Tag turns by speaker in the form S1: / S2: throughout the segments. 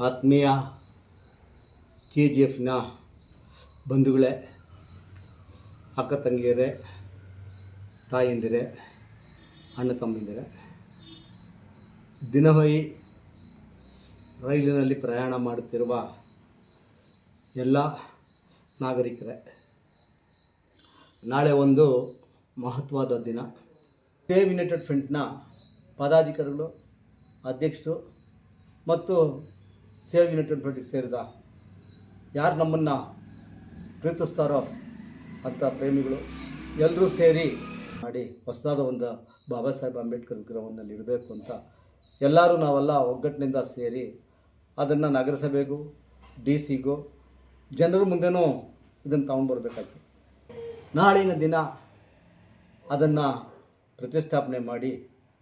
S1: ಆತ್ಮೀಯ KGFನ ಬಂಧುಗಳೇ, ಅಕ್ಕ ತಂಗಿಯರೇ, ತಾಯಂದಿರೇ, ಅಣ್ಣ ತಮ್ಮಂದಿರೇ, ದಿನವಹಿ ರೈಲಿನಲ್ಲಿ ಪ್ರಯಾಣ ಮಾಡುತ್ತಿರುವ ಎಲ್ಲ ನಾಗರಿಕರೇ, ನಾಳೆ ಒಂದು ಮಹತ್ವದ ದಿನ. ಸೇವ್ ಯುನೈಟೆಡ್ ಫ್ರಂಟ್ನ ಪದಾಧಿಕಾರಿಗಳು, ಅಧ್ಯಕ್ಷರು ಮತ್ತು ಸೇವ್ ಯುನೈಟೆಡ್ ಫ್ರಂಟಿಗೆ ಸೇರಿದ ಯಾರು ನಮ್ಮನ್ನು ಪ್ರೀತಿಸ್ತಾರೋ ಅಂಥ ಪ್ರೇಮಿಗಳು ಎಲ್ಲರೂ ಸೇರಿ ಮಾಡಿ ಹೊಸದಾದ ಒಂದು ಬಾಬಾ ಸಾಹೇಬ್ ಅಂಬೇಡ್ಕರ್ ವಿಗ್ರಹವನ್ನು ಇಡಬೇಕು ಅಂತ ಎಲ್ಲರೂ ನಾವೆಲ್ಲ ಒಗ್ಗಟ್ಟಿನಿಂದ ಸೇರಿ ಅದನ್ನು ನಗರಸಭೆಗೂ DC-ಗೂ ಜನರ ಮುಂದೆನೂ ಇದನ್ನು ತಗೊಂಡ್ಬರ್ಬೇಕಾಯ್ತು. ನಾಳಿನ ದಿನ ಅದನ್ನು ಪ್ರತಿಷ್ಠಾಪನೆ ಮಾಡಿ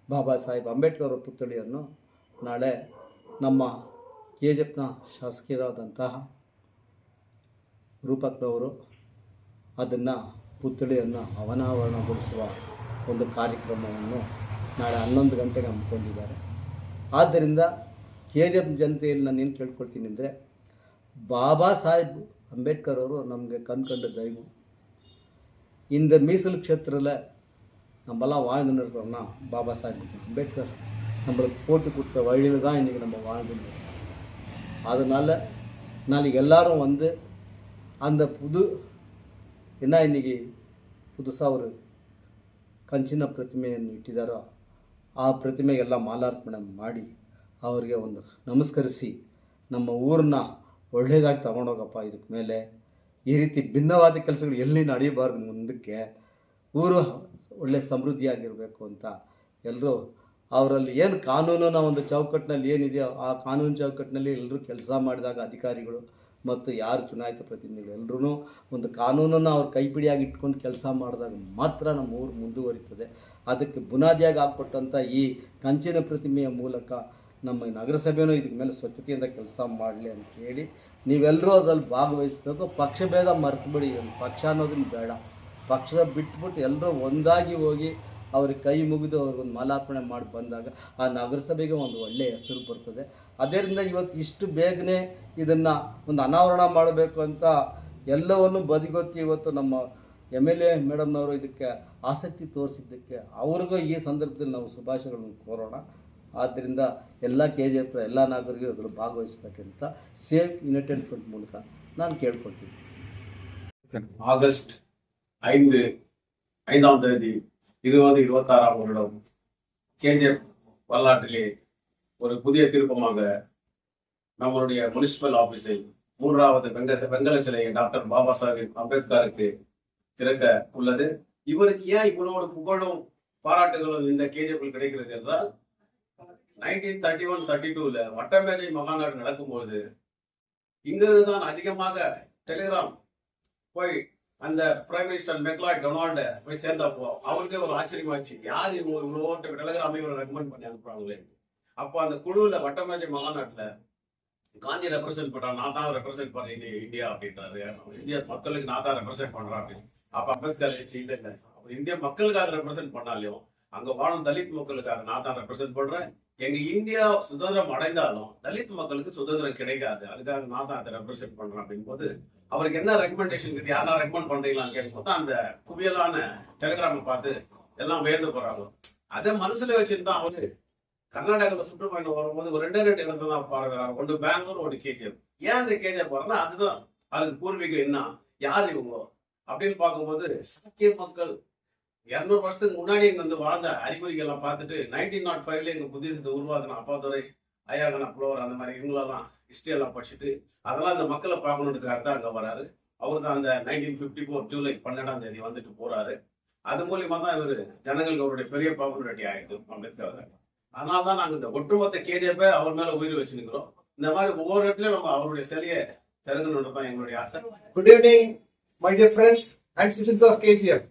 S1: ಬಾಬಾ ಸಾಹೇಬ್ ಅಂಬೇಡ್ಕರ್ ಅವರ ಪುತ್ಥಳಿಯನ್ನು ನಾಳೆ ನಮ್ಮ KGFನ ಶಾಸಕರಾದಂತಹ ರೂಪಕ್ನವರು ಅದನ್ನು ಪುತ್ಥಳಿಯನ್ನು ಅನಾವರಣಗೊಳಿಸುವ ಒಂದು ಕಾರ್ಯಕ್ರಮವನ್ನು ನಾಳೆ 11 ಗಂಟೆಗೆ ಹಮ್ಮಿಕೊಂಡಿದ್ದಾರೆ. ಆದ್ದರಿಂದ KGF ಜನತೆಯಲ್ಲಿ ನಾನು ಏನು ಕೇಳ್ಕೊಳ್ತೀನಿ ಅಂದರೆ, ಬಾಬಾ ಸಾಹೇಬ್ ಅಂಬೇಡ್ಕರ್ ಅವರು ನಮಗೆ ಕಣ್ಕಂಡ ದೈವ. இந்த மீசல் க்ஷேத்திரத்தில் நம்மலாம் வாழ்ந்துன்னு இருக்கிறோம்னா பாபா சாஹேப் அம்பேத்கர் நம்மளுக்கு போட்டு கொடுத்த வழியில் தான் இன்றைக்கி நம்ம வாழ்ந்துன்னு. அதனால் நாளைக்கு எல்லோரும் வந்து அந்த என்ன இன்றைக்கி புதுசாக ஒரு ಕಂಚಿನ ಪ್ರತಿಮೆಯನ್ನು ಇಟ್ಟಿದ್ದಾರೋ ಆ ಪ್ರತಿಮೆಗೆಲ್ಲ ಮಾಲಾರ್ಪಣೆ ಮಾಡಿ ಅವರಿಗೆ ಒಂದು ನಮಸ್ಕರಿಸಿ ನಮ್ಮ ಊರನ್ನ ಒಳ್ಳೆಯದಾಗಿ ತಗೊಂಡೋಗಪ್ಪ. ಇದಕ್ಕೆ ಮೇಲೆ ಈ ರೀತಿ ಭಿನ್ನವಾದ ಕೆಲಸಗಳು ಎಲ್ಲಿ ನಡೆಯಬಾರ್ದು, ಮುಂದಕ್ಕೆ ಊರು ಒಳ್ಳೆಯ ಸಮೃದ್ಧಿಯಾಗಿರಬೇಕು ಅಂತ ಎಲ್ಲರೂ ಅವರಲ್ಲಿ ಏನು ಕಾನೂನಿನ ಒಂದು ಚೌಕಟ್ಟಿನಲ್ಲಿ ಏನಿದೆಯೋ ಆ ಕಾನೂನು ಚೌಕಟ್ಟಿನಲ್ಲಿ ಎಲ್ಲರೂ ಕೆಲಸ ಮಾಡಿದಾಗ ಅಧಿಕಾರಿಗಳು ಮತ್ತು ಯಾರು ಚುನಾಯಿತ ಪ್ರತಿನಿಧಿಗಳು ಎಲ್ಲರೂ ಒಂದು ಕಾನೂನನ್ನು ಅವ್ರ ಕೈಪಿಡಿಯಾಗಿ ಇಟ್ಕೊಂಡು ಕೆಲಸ ಮಾಡಿದಾಗ ಮಾತ್ರ ನಮ್ಮ ಊರು ಮುಂದುವರಿತದೆ. ಅದಕ್ಕೆ ಬುನಾದಿಯಾಗಿ ಹಾಕ್ಕೊಟ್ಟಂಥ ಈ ಕಂಚಿನ ಪ್ರತಿಮೆಯ ಮೂಲಕ ನಮ್ಮ ನಗರಸಭೆಯೂ ಇದಕ್ಕೆ ಮೇಲೆ ಸ್ವಚ್ಛತೆಯಿಂದ ಕೆಲಸ ಮಾಡಲಿ ಅಂತ ಹೇಳಿ ನೀವೆಲ್ಲರೂ ಅದರಲ್ಲಿ ಭಾಗವಹಿಸಬೇಕು. ಪಕ್ಷಭೇದ ಮರೆತುಬಿಡಿ, ಪಕ್ಷ ಅನ್ನೋದನ್ನು ಬೇಡ. ಪಕ್ಷದ ಬಿಟ್ಬಿಟ್ಟು ಎಲ್ಲರೂ ಒಂದಾಗಿ ಹೋಗಿ ಅವ್ರಿಗೆ ಕೈ ಮುಗಿದು ಅವ್ರಿಗೊಂದು ಮಾಲಾರ್ಪಣೆ ಮಾಡಿ ಬಂದಾಗ ಆ ನಗರಸಭೆಗೆ ಒಂದು ಒಳ್ಳೆಯ ಹೆಸರು ಬರ್ತದೆ. ಅದರಿಂದ ಇವತ್ತು ಇಷ್ಟು ಬೇಗನೆ ಇದನ್ನು ಒಂದು ಅನಾವರಣ ಮಾಡಬೇಕು ಅಂತ ಎಲ್ಲವನ್ನು ಬದಿಗೊತ್ತಿ ಇವತ್ತು ನಮ್ಮ MLA ಮೇಡಮ್ನವರು ಇದಕ್ಕೆ ಆಸಕ್ತಿ ತೋರಿಸಿದ್ದಕ್ಕೆ ಅವ್ರಿಗೂ ಈ ಸಂದರ್ಭದಲ್ಲಿ ನಾವು ಶುಭಾಶಯಗಳನ್ನು ಕೋರೋಣ. ಆದ್ದರಿಂದ ಎಲ್ಲ KGF ಎಲ್ಲ ನಾಗರಿಕರು ಅದರಲ್ಲಿ ಭಾಗವಹಿಸಬೇಕಂತ ಸೇವ್ ಯುನೈಟೆಡ್ ಫ್ರಂಟ್ ಮೂಲಕ ನಾನು ಕೇಳ್ಕೊಳ್ತೀನಿ.
S2: ஆகஸ்ட் 5ஆம் தேதி 2026ஆம் வருடம் KGF வரலாற்றிலே ஒரு புதிய திருப்பமாக நம்மளுடைய முனிசிபல் ஆபீஸை 3வது வெங்கல சிலையை டாக்டர் பாபா சாஹேப் அம்பேத்கருக்கு திறக்க உள்ளது. இவருக்கு ஏன் இவரோட புகழும் பாராட்டுகளும் இந்த KGF கிடைக்கிறது என்றால், 1931-32 வட்டமேஜை மகாநாடு நடக்கும்போது இங்கிருந்து தான் அதிகமாக டெலிகிராம் போய் அந்த பிரைம் மினிஸ்டர் மெக்லாய்ட் டொனால்டு போய் சேர்ந்தப்போ அவருக்கே ஒரு ஆச்சரியமாச்சு, யார் இவ்வளோ டெலிகிராம் இவரை ரெக்கமெண்ட் பண்ணி அனுப்புறாங்களே. அப்போ அந்த குழுவில் வட்டமேஜை மகாநாட்டில் காந்தி ரெப்ரசென்ட் பண்றாரு, நான் தான் ரெப்ரசென்ட் பண்ணேன் இந்தியா அப்படின்றாரு. இந்திய மக்களுக்கு நான் தான் ரெப்ரசென்ட் பண்றேன் அப்படின்னு. அப்ப அம்பேத்கர் இல்லை, இந்திய மக்களுக்காக ரெப்ரசென்ட் பண்ணாலையும் அங்க வாழும் தலித் மக்களுக்காக நான் தான் ரெப்ரசென்ட் பண்றேன். எங்க இந்தியா சுதந்திரம் அடைந்தாலும் தலித் மக்களுக்கு சுதந்திரம் கிடைக்காது, அதுக்காக நான் தான் அதை ரெப்ரசென்ட் பண்றேன் அப்படின் போது அவருக்கு என்ன ரெக்கமெண்டேஷன் இருக்குது, யாரெல்லாம் ரெக்கமெண்ட் பண்றீங்களான்னு கேட்கும் போது அந்த குவியலான டெலிகிராமை பார்த்து எல்லாம் வேந்து போறாங்க. அதை மனசுல வச்சுட்டு தான் அவரு கர்நாடகாவில் சுற்றுப்பயணம் வரும்போது ஒரு 2 இடத்தை தான் பாருங்கிறாரு, ஒன்று பெங்களூர், ஒன்று KGF. ஏன் அந்த KGF போறாங்கன்னா அதுதான் அதுக்கு பூர்வீகம் என்ன, யார் இவங்க அப்படின்னு பார்க்கும்போது சாக்கிய மக்கள் 200 வருஷத்துக்கு முன்னாடி இங்க வந்து வாழ்ந்த அறிகுறிகள்லாம் பார்த்துட்டு 1905 எங்க புத்திசத்தை உருவாக்கின அப்பாதுரை, ஐயாகன புலவர், அந்த மாதிரி இவங்களெல்லாம் ஹிஸ்டரி எல்லாம் படிச்சுட்டு அதெல்லாம் அந்த மக்களை பார்க்கணுன்றதுக்காக தான் அங்க வராரு. அவரு தான் அந்த 1954 ஜூலை 12ஆம் தேதி வந்துட்டு போறாரு. அது மூலியமா தான் இவரு ஜனங்களுக்கு அவருடைய பெரிய பாப்புலாரிட்டி ஆயிடுது அம்பேத்கர். அதனாலதான் நாங்க இந்த ஒட்டுமொத்த KGF அவர் மேல உயிர் வச்சுருக்கிறோம். இந்த மாதிரி ஒவ்வொரு இடத்துலயும் நம்ம அவருடைய சிலையை திறங்கணுன்றதான் எங்களுடைய ஆசை.
S3: Good evening, my dear friends and citizens of KGF.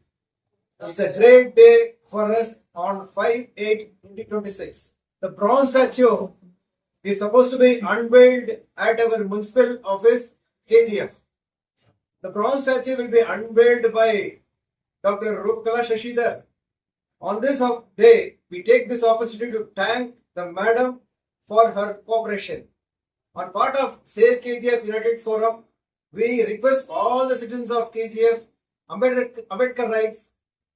S3: It's a great day for us on 5/8/2026. The bronze statue is supposed to be unveiled at our municipal office, KGF. The bronze statue will be unveiled by Dr. Rupkala Shashidhar. On this day, we take this opportunity to thank the madam for her cooperation. On part of Save KGF United Forum, we request all the citizens of KGF, Ambedkar Rights,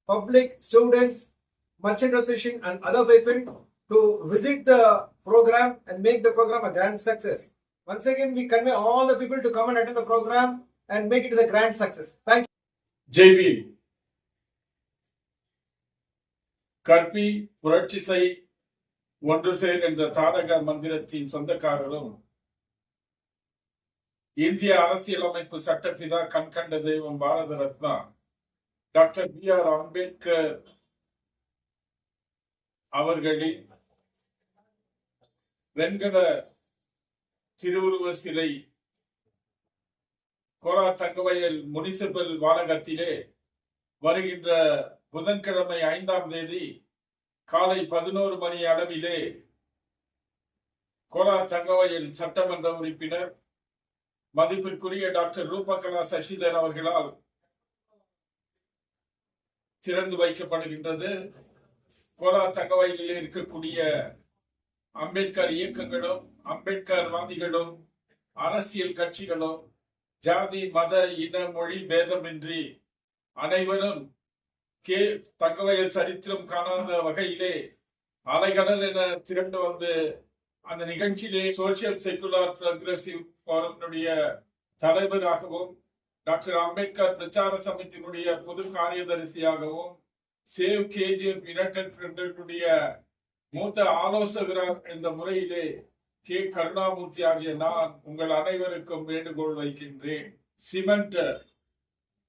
S3: public, students, merchant association and other people to visit the program and make the program a grand success. Once again, we convey all the people to come and attend the program and make it as a grand success. Thank you.
S4: ஜேபி கற்பி புரட்சிசை ஒன்று சேர் என்ற தாரக மந்திரத்தின் சொந்தக்காரரும் இந்திய அரசியலமைப்பு சட்டப்பிதா கண்கண்ட தெய்வம் பாரத ரத்னா டாக்டர் B.R. அம்பேத்கர் அவர்களின் வெண்கல திருவுருவ சிலை கோலா தங்கவயல் முனிசிபல் வாலகத்திலே வருகின்ற புதன்கிழமை 5ஆம் தேதி காலை 11 மணி அளவிலே கோலா தங்கவயல் சட்டமன்ற உறுப்பினர் மதிப்பிற்குரிய டாக்டர் ரூபகலா சசிதர் அவர்களால் திறந்து வைக்கப்படுகின்றது. கோலா தங்கவயலில் இருக்கக்கூடிய அம்பேத்கர் இயக்கங்களும் அம்பேத்கர் வாதிகளும் அரசியல் கட்சிகளும் ஜாதி மத இன மொழி பேதமின்றி அனைவரும் தங்கவயல் சரித்திரம் காணாத வகையிலே அலைகடல் என திரண்டு வந்து அந்த நிகழ்ச்சியிலே சோசியல் செகுலர் ப்ரோகிரசிவ் போரத்தினுடைய தலைவராகவும் டாக்டர் அம்பேத்கர் பிரச்சார சமிதியினுடைய பொது காரியதரிசியாகவும் சேவ் கேஜிஎஃப் யுனைடெட் ஃப்ரண்டினுடைய மூத்த ஆலோசகராக என்ற முறையிலே கே கருணாமூர்த்தி ஆகிய நான் உங்கள் அனைவருக்கும் வேண்டுகோள் வைக்கின்றேன். சிமெண்ட்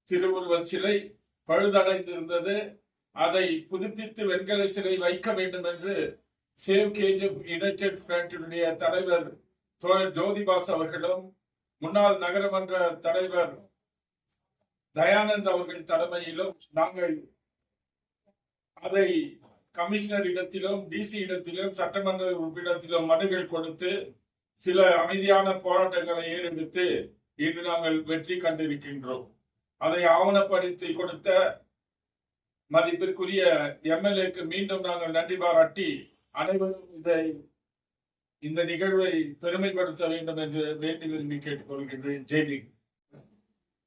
S4: திருவுருவ சிலை பழுதடைந்திருந்தது. அதை புதுப்பித்து வெண்கல சிலை வைக்க வேண்டும் என்று சேவ் கேஜிஎஃப் யுனைடெட் ஃப்ரண்டினுடைய தலைவர் தோழர் ஜோதிபாஸ் அவர்களும் முன்னாள் நகரமன்ற தலைவர் தயானந்த் அவர்கள் தலைமையிலும் நாங்கள் அதை கமிஷனர் இடத்திலும் டிசி இடத்திலும் சட்டமன்ற உறுப்பினத்திலும் மனுகள் கொடுத்து சில அமைதியான போராட்டங்களை ஏறெடுத்து இன்று நாங்கள் வெற்றி கண்டிருக்கின்றோம். அதை ஆவணப்படுத்தி கொடுத்த மதிப்பிற்குரிய எம்எல்ஏக்கு மீண்டும் நாங்கள் நன்றி பாராட்டி அனைவரும் இந்த நிகழ்வை பெருமைப்படுத்த வேண்டும் என்று வேண்டி விரும்பி கேட்டுக்கொள்கின்றேன். ஜெய்பி.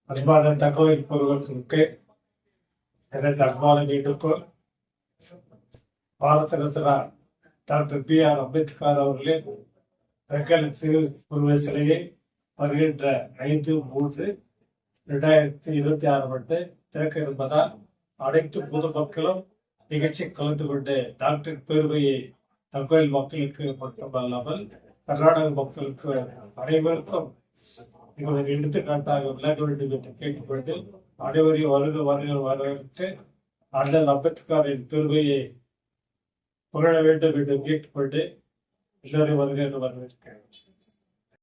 S5: அன்பான தகவல் பொருள்களுக்கு எனது அன்பான வேண்டுகோள், பாரத ரத்னா டாக்டர் B.R. அம்பேத்கர் அவர்களின் வெண்கல திருவுருவ சிலையை வருகின்ற 5/3/2026 திறக்க இருப்பதால் அனைத்து பொதுமக்களும் நிகழ்ச்சி கலந்து கொண்டு டாக்டர் பெருமையை தகவல் மக்களுக்கு மட்டுமல்லாமல் கர்நாடக மக்களுக்கு அனைவருக்கும் இவர்கள் எடுத்துக்காட்டாக விளக்க வேண்டும் என்று கேட்டுக்கொண்டு அனைவரையும் வரவேற்று அண்ணல் அம்பேத்கரின் பெருமையை புகழ வேண்டும் என்று கேட்டுக்கொண்டு எல்லோரும் வருகை வரவேற்கிறேன்.